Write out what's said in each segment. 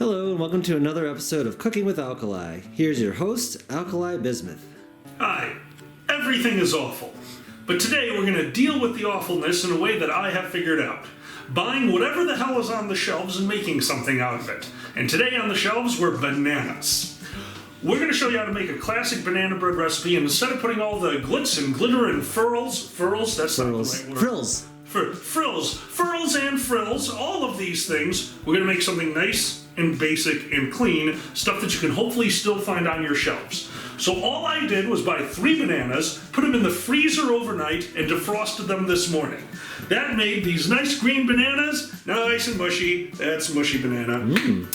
Hello and welcome to another episode of Cooking with Alkali. Here's your host, Alkali Bismuth. Hi, everything is awful. But today we're going to deal with the awfulness in a way that I have figured out. Buying whatever the hell is on the shelves and making something out of it. And today on the shelves were bananas. We're going to show you how to make a classic banana bread recipe, and instead of putting all the glitz and glitter and frills, that's not the right word. Frills and frills, all of these things, we're going to make something nice and basic and clean, stuff that you can hopefully still find on your shelves. So all I did was buy 3 bananas, put them in the freezer overnight, and defrosted them this morning. That made these nice green bananas nice and mushy. That's mushy banana.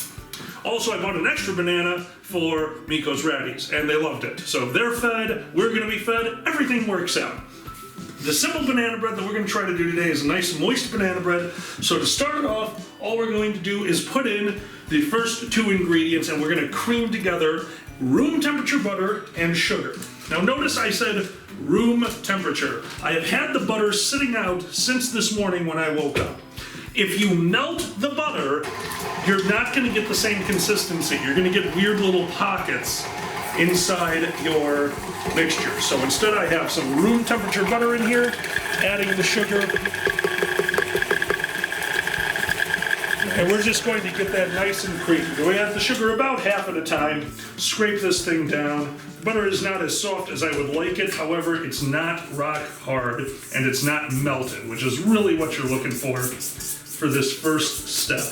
Also, I bought an extra banana for Miko's Ratties, and they loved it. So if they're fed, we're going to be fed, everything works out. The simple banana bread that we're going to try to do today is a nice moist banana bread. So to start it off, all we're going to do is put in the first 2 ingredients, and we're going to cream together room temperature butter and sugar. Now notice I said room temperature. I have had the butter sitting out since this morning when I woke up. If you melt the butter, you're not going to get the same consistency. You're going to get weird little pockets inside your mixture. So instead I have some room temperature butter in here, adding the sugar. And we're just going to get that nice and creamy. We add the sugar about half at a time, scrape this thing down. The butter is not as soft as I would like it, however, it's not rock hard and it's not melted, which is really what you're looking for this first step.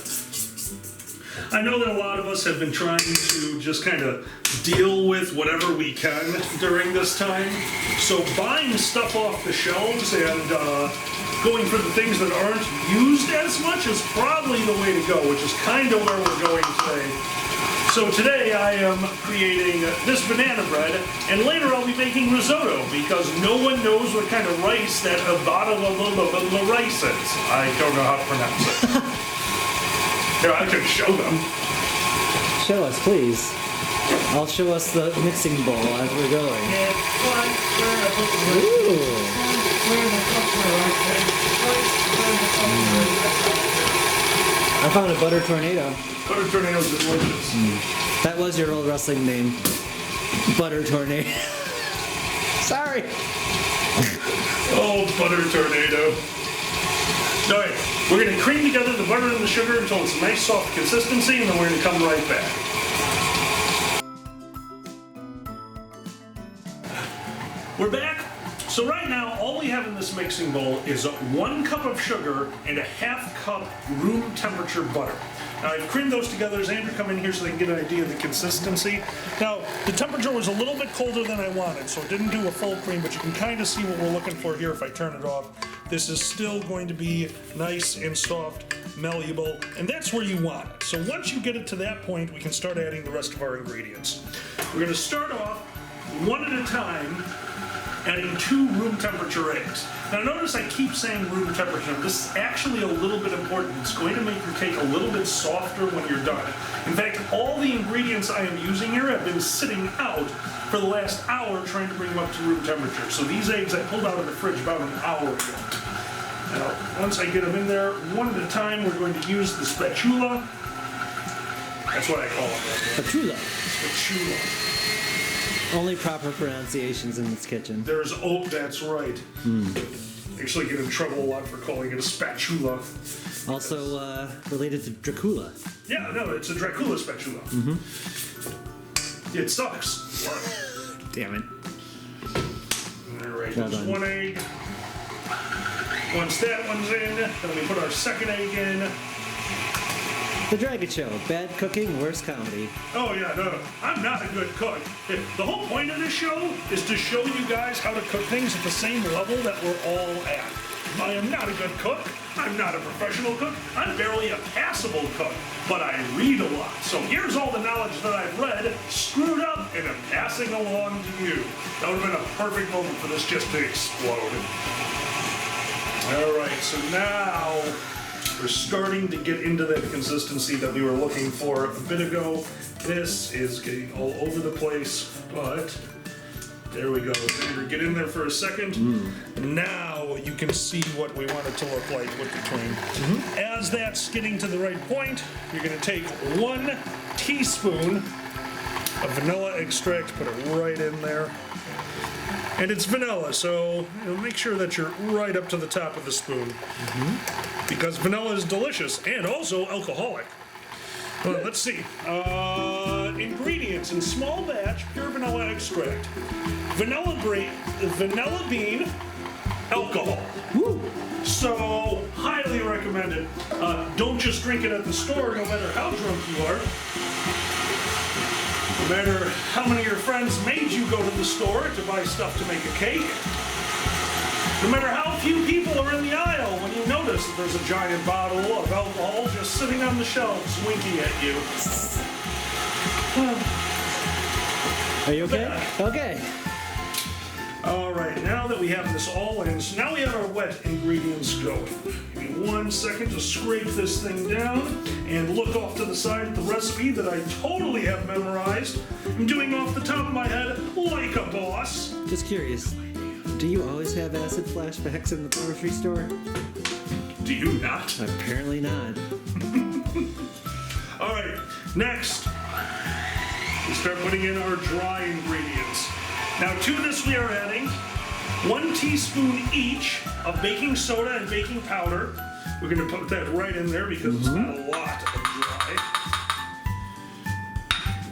I know that a lot of us have been trying to just kind of deal with whatever we can during this time. So buying stuff off the shelves and going for the things that aren't used as much is probably the way to go, which is kind of where we're going today. So today I am creating this banana bread, and later I'll be making risotto because no one knows what kind of rice that rice is. I don't know how to pronounce it. Here, I can show them. Show us, please. I'll show us the mixing bowl as we're going. Ooh. I found a butter tornado. Butter tornadoes are delicious. That was your old wrestling name. Butter tornado. Sorry. Oh, butter tornado. Alright, we're going to cream together the butter and the sugar until it's a nice soft consistency, and then we're going to come right back. We're back. So right now, all we have in this mixing bowl is 1 cup of sugar and a ½ cup room temperature butter. Now I've creamed those together. As Andrew come in here so they can get an idea of the consistency. Now, the temperature was a little bit colder than I wanted, so it didn't do a full cream, but you can kind of see what we're looking for here if I turn it off. This is still going to be nice and soft, malleable, and that's where you want it. So once you get it to that point, we can start adding the rest of our ingredients. We're going to start off one at a time, adding 2 room temperature eggs. Now notice I keep saying room temperature. This is actually a little bit important. It's going to make your cake a little bit softer when you're done. In fact, all the ingredients I am using here have been sitting out for the last hour trying to bring them up to room temperature. So these eggs I pulled out of the fridge about an hour ago. Now, once I get them in there, one at a time, we're going to use the spatula. That's what I call it. Spatula. Spatula. Only proper pronunciations in this kitchen. That's right. Actually get in trouble a lot for calling it a spatula. Also related to Dracula. Yeah, no, it's a Dracula spatula. It sucks. Damn it. Alright, Well there's done. 1 egg. Once that one's in, then we put our second egg in. The Dragon Show. Bad cooking, worse comedy. Oh yeah, no, I'm not a good cook. The whole point of this show is to show you guys how to cook things at the same level that we're all at. I am not a good cook. I'm not a professional cook. I'm barely a passable cook, but I read a lot. So here's all the knowledge that I've read, screwed up, and I'm passing along to you. That would have been a perfect moment for this just to explode. All right, so now we're starting to get into that consistency that we were looking for a bit ago. This is getting all over the place, but there we go. Get in there for a second. Now you can see what we want it to look like with the cream. As that's getting to the right point, you're going to take 1 teaspoon of vanilla extract, put it right in there. And it's vanilla, so make sure that you're right up to the top of the spoon. Because vanilla is delicious and also alcoholic. Well, let's see. Ingredients in small batch, pure vanilla extract. Vanilla bean, alcohol. Woo! So, highly recommended. Don't just drink it at the store, no matter how drunk you are. No matter how many of your friends made you go to the store to buy stuff to make a cake. No matter how few people are in the aisle when you notice that there's a giant bottle of alcohol just sitting on the shelves winking at you. Are you okay? Okay. All right, now that we have this all in, so now we have our wet ingredients going. Give me 1 second to scrape this thing down and look off to the side at the recipe that I totally have memorized. I'm doing off the top of my head like a boss. Just curious. Do you always have acid flashbacks in the grocery store? Do you not? Apparently not. All right, next, we start putting in our dry ingredients. Now to this we are adding 1 teaspoon each of baking soda and baking powder. We're going to put that right in there because it's not a lot of dry.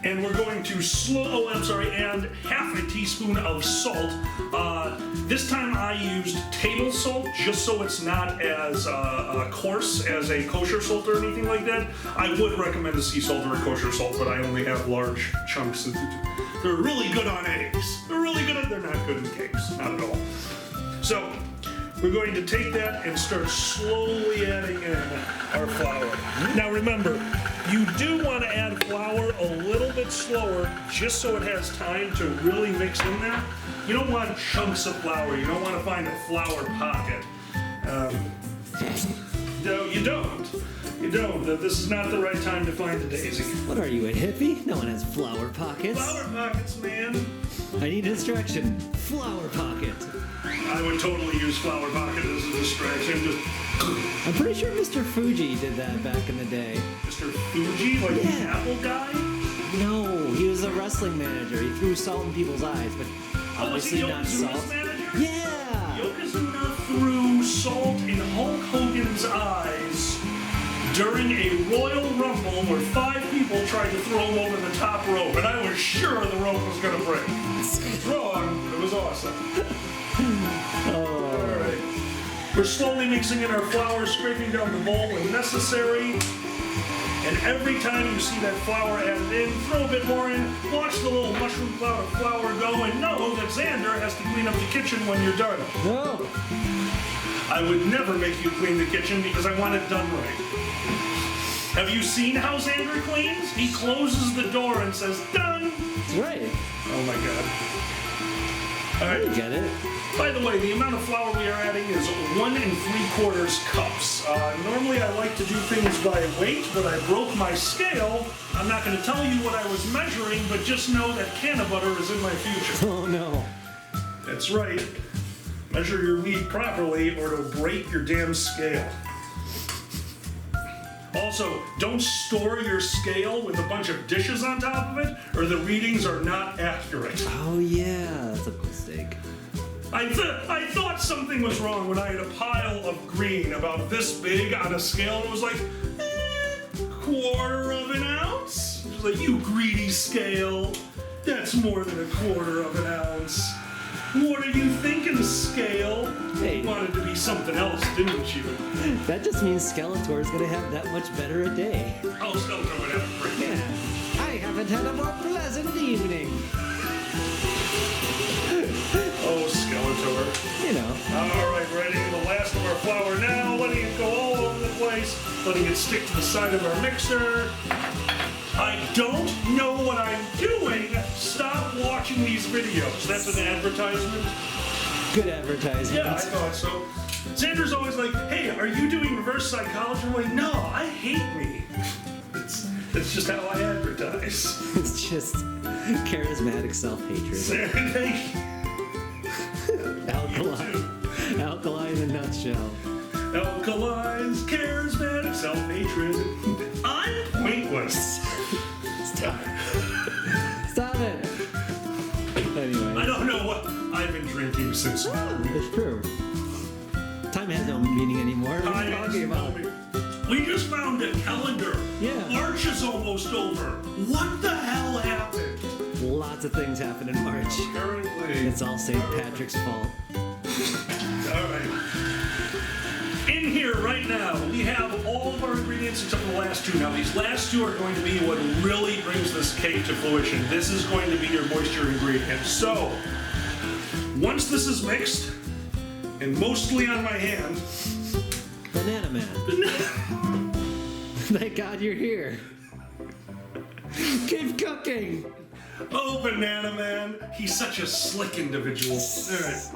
And we're going to and half a teaspoon of salt. This time I used table salt just so it's not as coarse as a kosher salt or anything like that. I would recommend a sea salt or a kosher salt, but I only have large chunks. They're really good on eggs. They're not good in cakes, not at all. So we're going to take that and start slowly adding in our flour. Now remember, you do want to add flour a little bit slower just so it has time to really mix in there. You don't want chunks of flour. You don't want to find a flour pocket. No, you don't. You don't. This is not the right time to find a daisy. What are you, a hippie? No one has flower pockets. Flour pockets, man. I need instruction. Flower pocket. I would totally use flour pocket as a distraction. I'm pretty sure Mr. Fuji did that back in the day. Mr. Fuji, like the Yeah. Apple guy? No, he was a wrestling manager. He threw salt in people's eyes, but obviously not salt. Yokozuna's manager? Yeah! Yokozuna threw salt in Hulk Hogan's eyes during a Royal Rumble where 5 people tried to throw him over the top rope, and I was sure the rope was going to break. It's wrong, but it was awesome. All right. We're slowly mixing in our flour, scraping down the bowl when necessary. And every time you see that flour added in, throw a bit more in, watch the little mushroom cloud of flour go, and know that Xander has to clean up the kitchen when you're done. No! I would never make you clean the kitchen because I want it done right. Have you seen how Xander cleans? He closes the door and says, done! That's right. Oh my god. All I right. get it. By the way, the amount of flour we are adding is 1 3/4 cups. Normally I like to do things by weight, but I broke my scale. I'm not going to tell you what I was measuring, but just know that can of butter is in my future. Oh no. That's right. Measure your meat properly or it'll break your damn scale. Also, don't store your scale with a bunch of dishes on top of it, or the readings are not accurate. Oh yeah, that's a mistake. I thought something was wrong when I had a pile of green about this big on a scale, and it was like, 1/4 of an ounce? It was like, you greedy scale. That's more than 1/4 of an ounce. What are you thinking, scale? Hey. You wanted to be something else, didn't you? That just means Skeletor's gonna have that much better a day. Oh, Skeletor would have a great day. Yeah. I haven't had a more pleasant evening. Oh, Skeletor. You know. All right, we're adding the last of our flour now, letting it go all over the place, letting it stick to the side of our mixer. I don't know what I'm doing. Stop watching these videos. That's an advertisement. Good advertisement. Yeah, I thought so. Xander's always like, hey, are you doing reverse psychology? I'm like, no, I hate me. It's just how I advertise. It's just charismatic self-hatred. Xander, Alkaline and since. It's true. Time has no meaning anymore. What are you talking about? We just found a calendar. Yeah. March is almost over. What the hell happened? Lots of things happen in March. Apparently. It's all St. Patrick's fault. All right. In here right now, we have all of our ingredients except for the last two. Now, these last two are going to be what really brings this cake to fruition. This is going to be your moisture ingredient. So, once this is mixed, and mostly on my hand, Banana Man. Thank God you're here. Keep cooking. oh, Banana Man, he's such a slick individual. All right.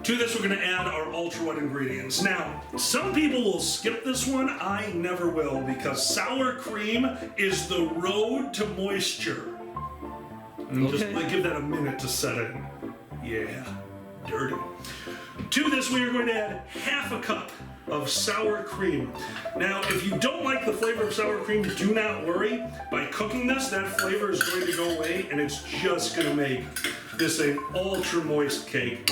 To this, we're going to add our ultra wet ingredients. Now, some people will skip this one. I never will, because sour cream is the road to moisture. And just give that a minute to set in. Yeah, dirty. To this, we are going to add half a cup of sour cream. Now, if you don't like the flavor of sour cream, do not worry. By cooking this, that flavor is going to go away, and it's just going to make this an ultra moist cake.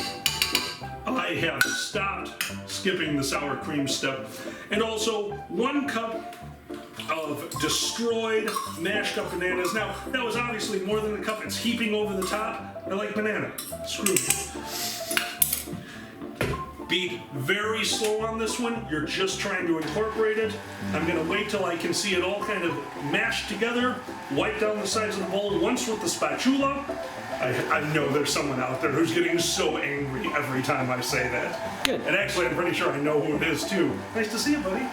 I have stopped skipping the sour cream step. And also 1 cup of destroyed, mashed up bananas. Now, that was obviously more than a cup. It's heaping over the top. I like banana. Screw it. Be very slow on this one. You're just trying to incorporate it. I'm gonna wait till I can see it all kind of mashed together. Wipe down the sides of the bowl once with the spatula. I know there's someone out there who's getting so angry every time I say that. Good. And actually, I'm pretty sure I know who it is too. Nice to see you, buddy.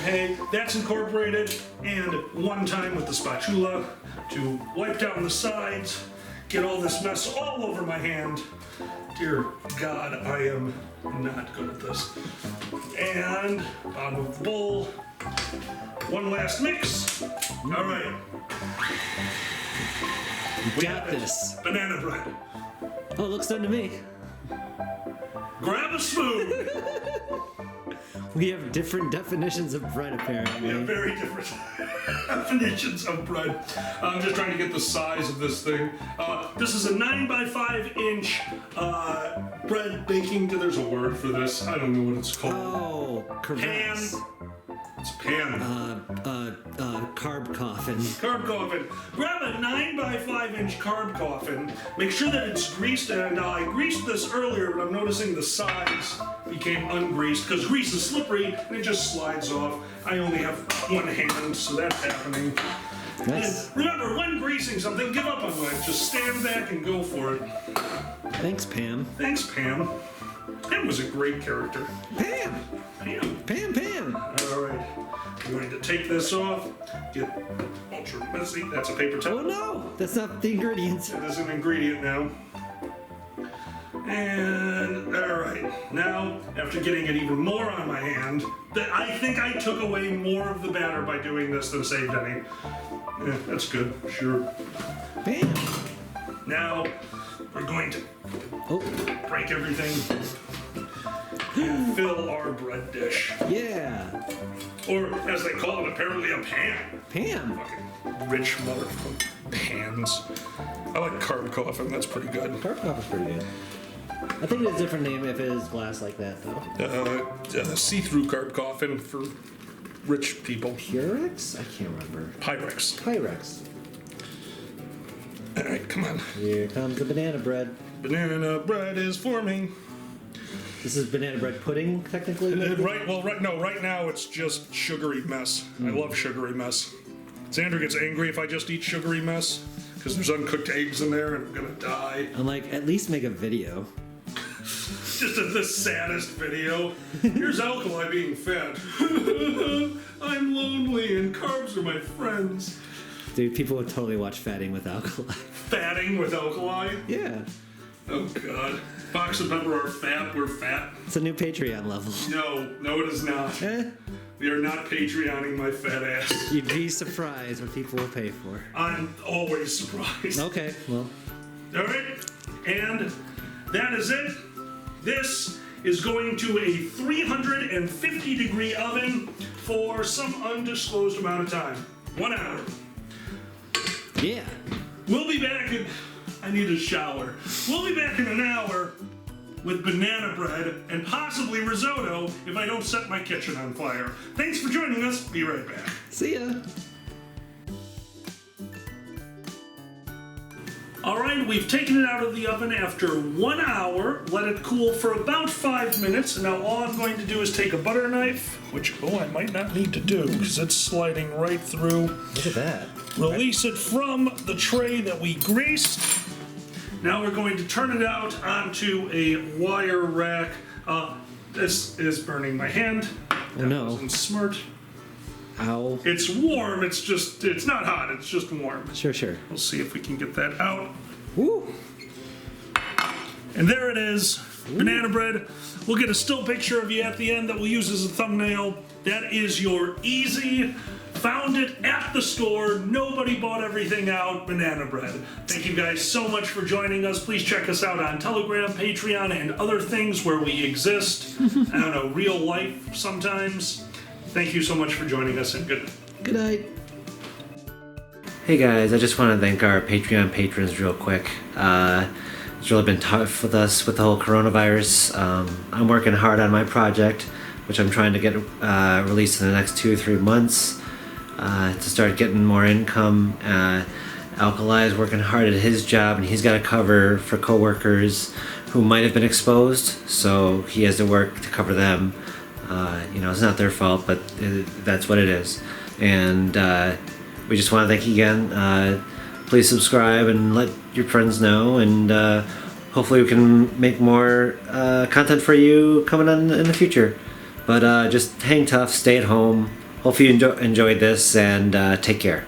Hey, that's incorporated, and one time with the spatula to wipe down the sides, get all this mess all over my hand. Dear God, I am not good at this. And bottom of the bowl. One last mix. All right. You got this. Banana bread. Oh, it looks done to me. Grab a spoon. We have different definitions of bread, apparently. We have very different definitions of bread. I'm just trying to get the size of this thing. This is a 9 by 5 inch bread baking. There's a word for this. I don't know what it's called. Oh, correct. Pan. It's pan. Carb coffin. Carb coffin. Grab a 9 by 5 inch carb coffin. Make sure that it's greased, and I greased this earlier, but I'm noticing the sides became ungreased because grease is slippery and it just slides off. I only have one hand, so that's happening. Nice. And remember, when greasing something, give up on it. Just stand back and go for it. Thanks, Pam. Thanks, Pam. Pam was a great character. Pam! Pam. Pam, Pam! All right. I'm going to take this off. Get ultra messy. That's a paper towel. Oh no! That's not the ingredients. It is an ingredient now. And, alright, now, after getting it even more on my hand, I think I took away more of the batter by doing this than saved any. Yeah, that's good, sure. Bam! Now, we're going to break everything and fill our bread dish. Yeah! Or, as they call it, apparently a pan. Pam! Fucking rich motherfucking pans. I like carb coffin, that's pretty good. Carb coffin's pretty good. I think it's a different name if it is glass like that, though. See-through carb coffin for rich people. Purex? I can't remember. Pyrex. Pyrex. All right, come on. Here comes the banana bread. Banana bread is forming. This is banana bread pudding, technically? Right now it's just sugary mess. I love sugary mess. Xander gets angry if I just eat sugary mess because there's uncooked eggs in there and I'm gonna die. I'm like, at least make a video. Just the saddest video. Here's Alkali being fed. I'm lonely and carbs are my friends. Dude, people would totally watch Fatting with Alkali. Fatting with Alkali? Yeah. Oh God. Fox and Pepper are fat, we're fat. It's a new Patreon level. No, it is not. We are not Patreoning my fat ass. You'd be surprised what people will pay for. I'm always surprised. Okay, well. All right, and that is it. This is going to a 350 degree oven for some undisclosed amount of time. 1 hour. Yeah. We'll be back in I need a shower. We'll be back in an hour with banana bread and possibly risotto if I don't set my kitchen on fire. Thanks for joining us. Be right back. See ya. Alright, we've taken it out of the oven after 1 hour, let it cool for about 5 minutes. Now all I'm going to do is take a butter knife, which, I might not need to do because it's sliding right through. Look at that. Release it from the tray that we greased. Now we're going to turn it out onto a wire rack. This is burning my hand. Oh no. That wasn't smart. Ow. It's warm, it's not hot, it's just warm. Sure. We'll see if we can get that out. Woo. And there it is, banana bread. We'll get a still picture of you at the end that we'll use as a thumbnail. That is your easy, found it at the store, nobody bought everything out, banana bread. Thank you guys so much for joining us. Please check us out on Telegram, Patreon, and other things where we exist. I don't know, real life sometimes. Thank you so much for joining us, and good night. Good night. Hey guys, I just want to thank our Patreon patrons real quick. It's really been tough with us with the whole coronavirus. I'm working hard on my project, which I'm trying to get released in the next 2 or 3 months to start getting more income. Alkali is working hard at his job, and he's got to cover for coworkers who might have been exposed, so he has to work to cover them. It's not their fault, but that's what it is. And we just want to thank you again. Please subscribe and let your friends know, and hopefully we can make more content for you coming on in the future. But just hang tough, stay at home. Hopefully you enjoyed this, and take care.